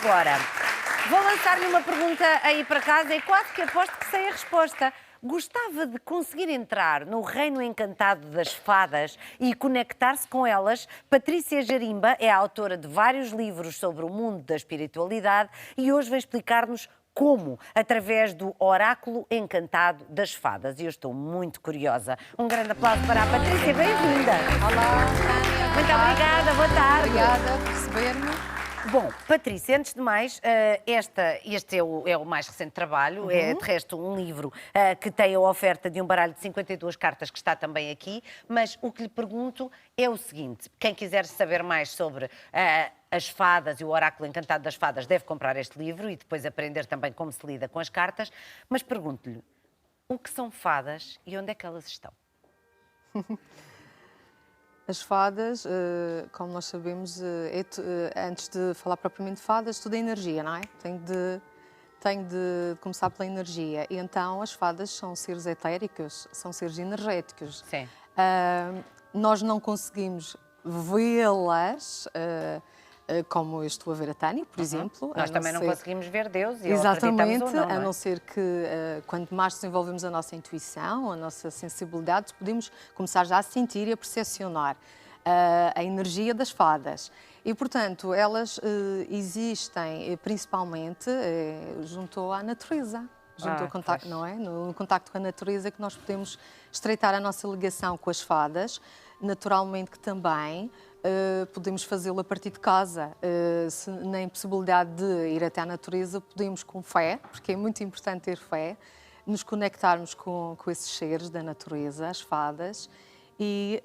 agora, vou lançar-lhe uma pergunta aí para casa e quase que aposto que sei a resposta. Gostava de conseguir entrar no reino encantado das fadas e conectar-se com elas? Patrícia Jarimba é a autora de vários livros sobre o mundo da espiritualidade e hoje vai explicar-nos como, através do oráculo encantado das fadas. E eu estou muito curiosa. Um grande aplauso para a Patrícia, bem-vinda! Olá, Tânia. Muito obrigada, boa tarde. Obrigada por receber-me. Bom, Patrícia, antes de mais, este é o mais recente trabalho, é de resto um livro que tem a oferta de um baralho de 52 cartas que está também aqui, mas o que lhe pergunto é o seguinte, quem quiser saber mais sobre as fadas e o oráculo encantado das fadas deve comprar este livro e depois aprender também como se lida com as cartas, mas pergunto-lhe, o que são fadas e onde é que elas estão? As fadas, como nós sabemos, antes de falar propriamente de fadas, tudo é energia, não é? Tenho de começar pela energia. E então as fadas são seres etéricos, são seres energéticos. Sim. Nós não conseguimos vê-las como eu estou a ver a Tânia, por exemplo. Nós também não conseguimos ver Deus e exatamente, ou não, a não ser que quanto mais desenvolvemos a nossa intuição, a nossa sensibilidade, podemos começar já a sentir e a percepcionar a energia das fadas. E, portanto, elas existem principalmente junto à natureza. Junto ao contacto, não é? No contacto com a natureza que nós podemos estreitar a nossa ligação com as fadas. Naturalmente que também podemos fazê-lo a partir de casa. Se na impossibilidade de ir até à natureza, podemos com fé, porque é muito importante ter fé, nos conectarmos com esses seres da natureza, as fadas, e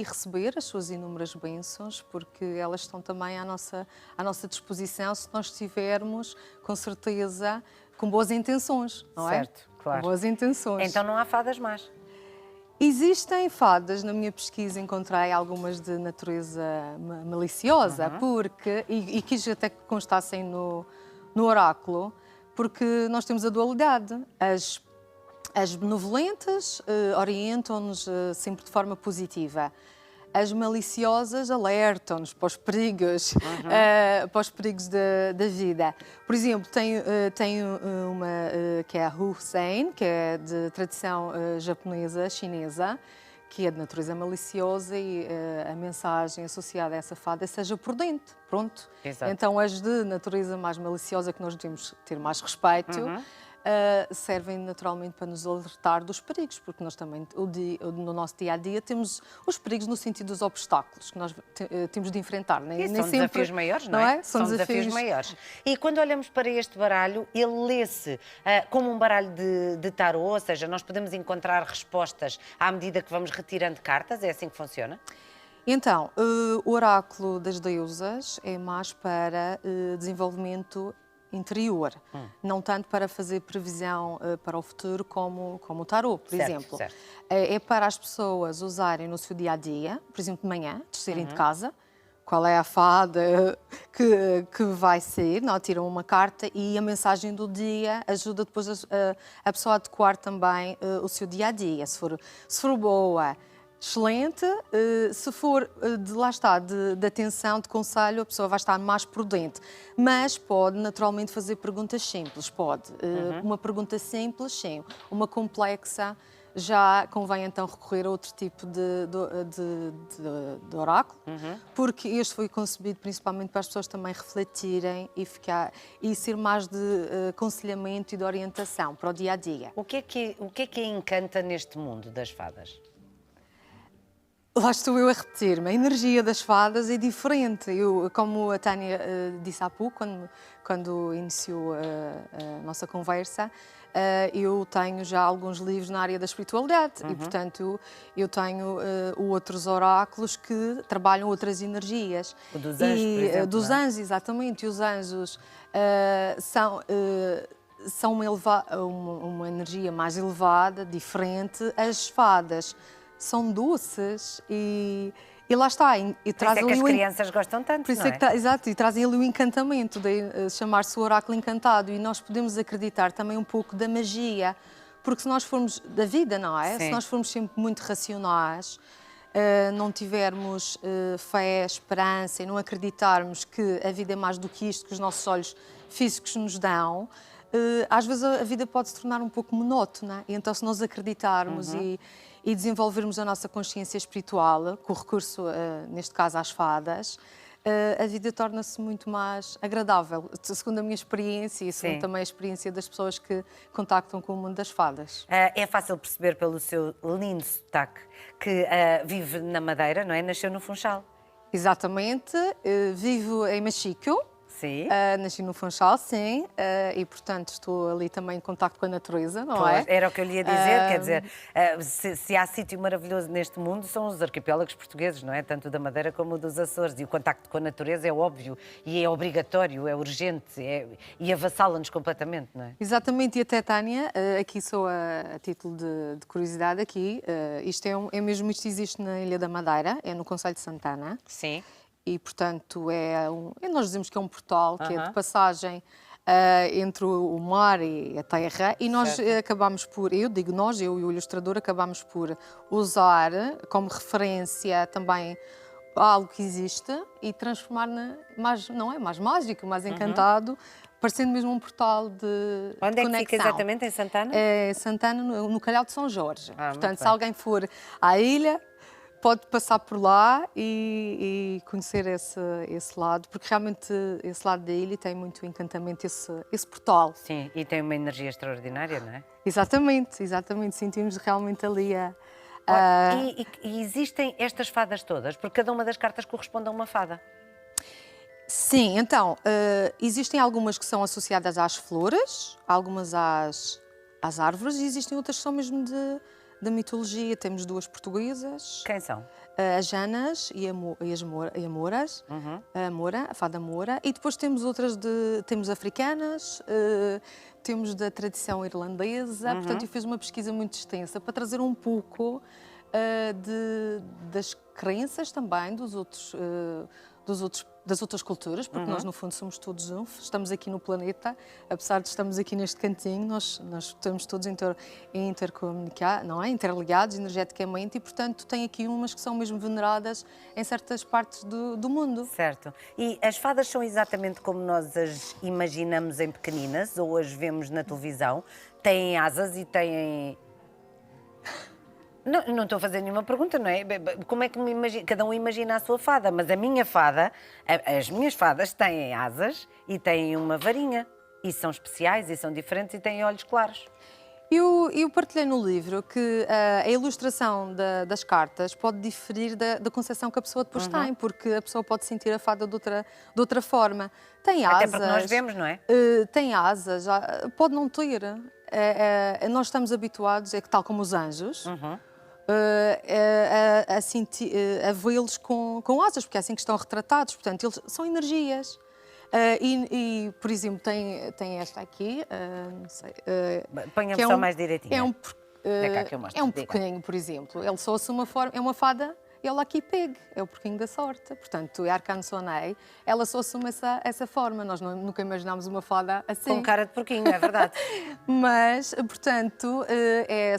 receber as suas inúmeras bênçãos, porque elas estão também à nossa disposição se nós estivermos, com certeza, com boas intenções, não é? Certo, claro. Com boas intenções. Então não há fadas más? Existem fadas, na minha pesquisa encontrei algumas de natureza maliciosa, porque, e quis até que constassem no oráculo, porque nós temos a dualidade. As benevolentes orientam-nos sempre de forma positiva. As maliciosas alertam-nos para os perigos, da vida. Por exemplo, tem uma que é a Hussein, que é de tradição japonesa, chinesa, que é de natureza maliciosa e a mensagem associada a essa fada é seja prudente. Pronto. Exato. Então, as de natureza mais maliciosa, que nós devemos ter mais respeito, servem naturalmente para nos alertar dos perigos, porque nós também, no nosso dia-a-dia, temos os perigos no sentido dos obstáculos que nós temos de enfrentar. E são desafios maiores, não é? São desafios maiores. E quando olhamos para este baralho, ele lê-se como um baralho de tarô, ou seja, nós podemos encontrar respostas à medida que vamos retirando cartas, é assim que funciona? Então, o oráculo das deusas é mais para desenvolvimento interior, não tanto para fazer previsão para o futuro como o tarô, por exemplo. Certo. É para as pessoas usarem no seu dia-a-dia, por exemplo, de manhã, de saírem de casa, qual é a fada que vai sair, não? Tiram uma carta e a mensagem do dia ajuda depois a pessoa a adequar também o seu dia-a-dia. Se for boa, excelente. Se for de atenção, de conselho, a pessoa vai estar mais prudente. Mas pode naturalmente fazer perguntas simples, pode. Uma pergunta simples, sim. Uma complexa, já convém então recorrer a outro tipo de oráculo, porque este foi concebido principalmente para as pessoas também refletirem e ser mais de aconselhamento e de orientação para o dia-a-dia. O que é que encanta neste mundo das fadas? Lá estou eu a repetir-me. A energia das fadas é diferente. Como a Tânia disse há pouco, quando iniciou a nossa conversa, eu tenho já alguns livros na área da espiritualidade e, portanto, eu tenho outros oráculos que trabalham outras energias. O dos anjos, por exemplo, dos anjos, exatamente. E os anjos são uma energia mais elevada, diferente. As fadas são doces e lá está. E trazem que as crianças gostam tanto, não é? Exato, e trazem ali o encantamento de chamar-se o oráculo encantado. E nós podemos acreditar também um pouco da magia, porque se nós formos da vida, não é? Sim. Se nós formos sempre muito racionais, não tivermos fé, esperança e não acreditarmos que a vida é mais do que isto que os nossos olhos físicos nos dão, às vezes a vida pode se tornar um pouco monótona. E então, se nós acreditarmos e desenvolvermos a nossa consciência espiritual, com o recurso, neste caso, às fadas, a vida torna-se muito mais agradável, segundo a minha experiência e segundo também a experiência das pessoas que contactam com o mundo das fadas. É fácil perceber pelo seu lindo sotaque que vive na Madeira, não é? Nasceu no Funchal. Exatamente, vivo em Machico. Sim. Nasci no Funchal, sim, e portanto estou ali também em contacto com a natureza, não é? Era o que eu lhe ia dizer, quer dizer, se há sítio maravilhoso neste mundo são os arquipélagos portugueses, não é? Tanto da Madeira como o dos Açores, e o contacto com a natureza é óbvio, e é obrigatório, é urgente, e avassala-nos completamente, não é? Exatamente, e até Tânia, aqui sou a título de curiosidade aqui, isto isto existe na Ilha da Madeira, é no concelho de Santana. Sim. E, portanto, nós dizemos que é um portal, que é de passagem entre o mar e a terra. E nós acabamos por, eu e o ilustrador, acabamos por usar como referência também algo que existe e transformar não é mais mágico, mais encantado, parecendo mesmo um portal de Onde é conexão. que fica exatamente, em Santana? É Santana, no Calhau de São Jorge. Portanto, se bem. alguém for à ilha, pode passar por lá e conhecer esse lado, porque realmente esse lado da ilha tem muito encantamento, esse portal. Sim, e tem uma energia extraordinária, não é? Exatamente, sentimos realmente ali E existem estas fadas todas, porque cada uma das cartas corresponde a uma fada. Sim, então, existem algumas que são associadas às flores, algumas às árvores, e existem outras que são mesmo da mitologia. Temos duas portuguesas. Quem são? As Janas e a Moras, a Moura, a fada Moura, e depois temos outras temos africanas, temos da tradição irlandesa. Portanto, eu fiz uma pesquisa muito extensa para trazer um pouco das crenças também das outras culturas, porque nós, no fundo, somos todos um. Estamos aqui no planeta, apesar de estarmos aqui neste cantinho, nós estamos todos não é? Interligados energeticamente, e, portanto, tem aqui umas que são mesmo veneradas em certas partes do mundo. Certo. E as fadas são exatamente como nós as imaginamos em pequeninas, ou as vemos na televisão? Têm asas e têm... Não estou a fazer nenhuma pergunta, não é? Como é que cada um imagina a sua fada? Mas a minha fada, as minhas fadas têm asas e têm uma varinha. E são especiais, e são diferentes, e têm olhos claros. Eu partilhei no livro que a ilustração das cartas pode diferir da concepção que a pessoa depois tem, porque a pessoa pode sentir a fada de outra forma. Tem asas. Até porque nós vemos, não é? Tem asas, pode não ter. Nós estamos habituados, é que tal como os anjos, a vê-los com asas, porque é assim que estão retratados. Portanto, eles são energias. Por exemplo, tem esta aqui, não sei. Ponha-me só mais direitinho. É um porquinho, por exemplo. Ele só assume é uma fada, ele aqui pega, é o porquinho da sorte. Portanto, é Arcano Sonei, ela só assume essa forma. Nós nunca imaginámos uma fada assim. Com cara de porquinho, é verdade. Mas, portanto,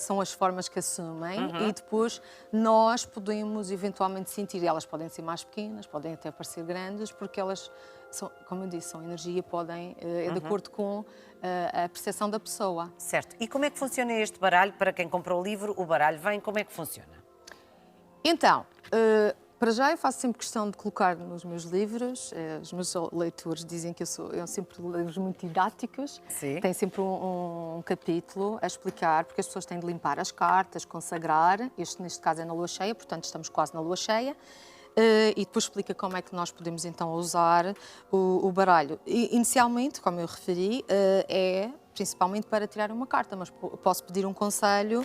são as formas que assumem e depois nós podemos eventualmente sentir. Elas podem ser mais pequenas, podem até parecer grandes, porque elas, como eu disse, são energia, de acordo com a percepção da pessoa. Certo. E como é que funciona este baralho? Para quem comprou o livro, o baralho vem, como é que funciona? Então, para já eu faço sempre questão de colocar nos meus livros, os meus leitores dizem que eu sempre livros muito didáticos. Sim. Tem sempre um capítulo a explicar, porque as pessoas têm de limpar as cartas, consagrar. Neste caso é na lua cheia, portanto estamos quase na lua cheia. E depois explica como é que nós podemos então usar o baralho. Inicialmente, como eu referi, é principalmente para tirar uma carta, mas posso pedir um conselho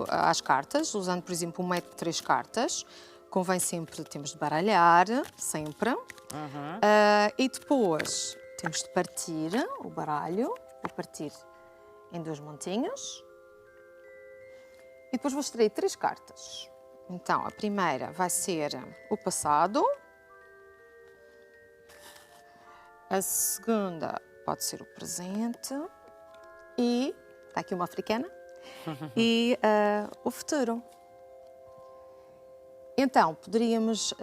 às cartas, usando, por exemplo, um método de 3 cartas. Convém sempre, temos de baralhar, sempre. E depois temos de partir o baralho, vou partir em 2 montinhos. E depois vou extrair 3 cartas. Então, a primeira vai ser o passado. A segunda pode ser o presente. E, está aqui uma africana. E o futuro. Então, poderíamos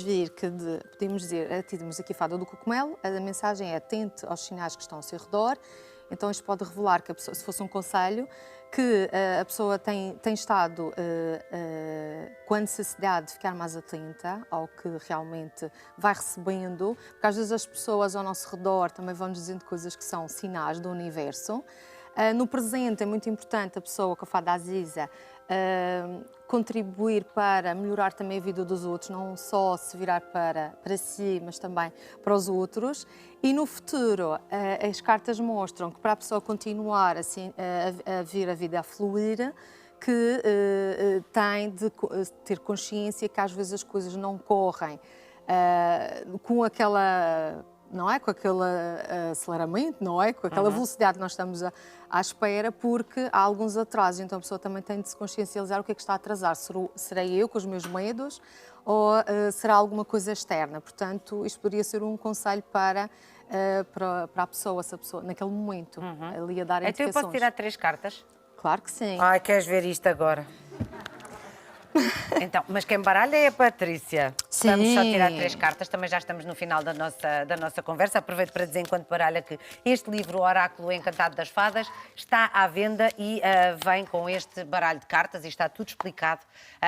vir que podíamos dizer, temos aqui a fada do cogumelo, a mensagem é atente aos sinais que estão ao seu redor. Então isto pode revelar que a pessoa, se fosse um conselho, que a pessoa tem estado com a necessidade de ficar mais atenta ao que realmente vai recebendo, porque às vezes as pessoas ao nosso redor também vão nos dizendo coisas que são sinais do universo. No presente é muito importante a pessoa, com a fada Aziza, contribuir para melhorar também a vida dos outros, não só se virar para si, mas também para os outros. E no futuro, as cartas mostram que para a pessoa continuar assim, a vir a vida a fluir, que tem de ter consciência que às vezes as coisas não correm com aquela... não é? Com aquele aceleramento, não é? Com aquela velocidade que nós estamos à espera, porque há alguns atrasos. Então a pessoa também tem de se consciencializar o que é que está a atrasar. Serei eu com os meus medos ou será alguma coisa externa? Portanto, isto poderia ser um conselho para a pessoa, se a pessoa, naquele momento, ali a dar indicações. Então eu posso tirar 3 cartas? Claro que sim. Ai, queres ver isto agora? Então, mas quem baralha é a Patrícia. Sim. Vamos só tirar 3 cartas, também já estamos no final da nossa conversa. Aproveito para dizer, enquanto baralha, que este livro, O Oráculo Encantado das Fadas, está à venda e vem com este baralho de cartas e está tudo explicado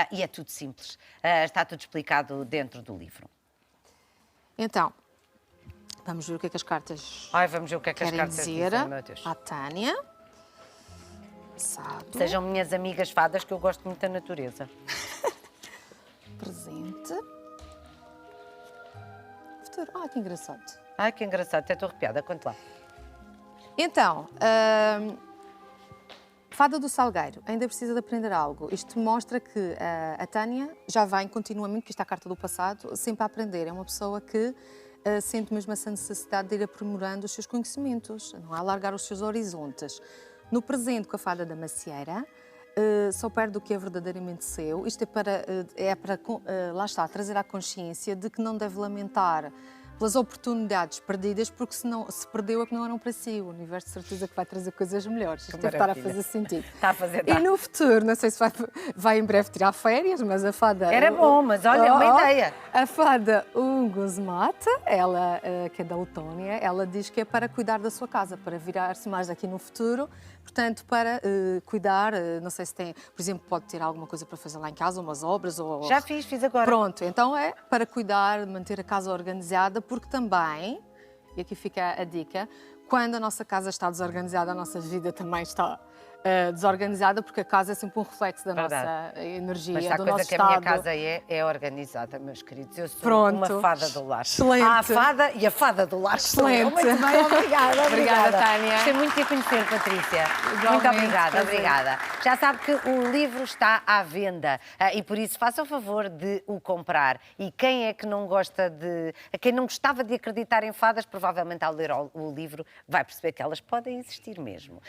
e é tudo simples. Está tudo explicado dentro do livro. Então, vamos ver o que é que as cartas Vamos ver o que é que as querem cartas dizer dizem, meu Deus. à Tânia. Passado. Sejam minhas amigas fadas, que eu gosto muito da natureza. Presente. Futuro. Que engraçado. Ai, que engraçado, até estou arrepiada. Conte lá. Então, Fada do Salgueiro, ainda precisa de aprender algo. Isto mostra que a Tânia já vem continuamente, porque isto é a carta do passado, sempre a aprender. É uma pessoa que sente mesmo essa necessidade de ir aprimorando os seus conhecimentos, não é? Alargar os seus horizontes. No presente, com a Fada da Macieira, só perde o que é verdadeiramente seu. Isto é para lá está, trazer à consciência de que não deve lamentar pelas oportunidades perdidas, porque se perdeu é que não eram para si. O universo de certeza que vai trazer coisas melhores. Isto deve estar a fazer sentido. Está a fazer, E no futuro, não sei se vai em breve tirar férias, mas a fada... Era bom, mas olha, uma ideia. A fada Ungusmata, ela, que é da Letónia, ela diz que é para cuidar da sua casa, para virar-se mais aqui no futuro. Portanto, para cuidar, não sei se tem, por exemplo, pode ter alguma coisa para fazer lá em casa, umas obras ou... Já fiz agora. Pronto, então é para cuidar, manter a casa organizada, porque também, e aqui fica a dica, quando a nossa casa está desorganizada, a nossa vida também está desorganizada, porque a casa é sempre um reflexo da nossa energia, mas do coisa nosso que estado. a minha casa é organizada, meus queridos. Eu sou Pronto. uma fada do lar. Excelente. Há a fada e a fada do lar. Excelente. Muito bem, obrigada. Obrigada, Tânia. Gostei muito de a conhecer, Patrícia. Igualmente, Muito obrigada, prazer. obrigada. Já sabe que o livro está à venda e por isso faça o favor de o comprar. E quem é que não gosta de... Quem não gostava de acreditar em fadas, provavelmente ao ler o livro vai perceber que elas podem existir mesmo.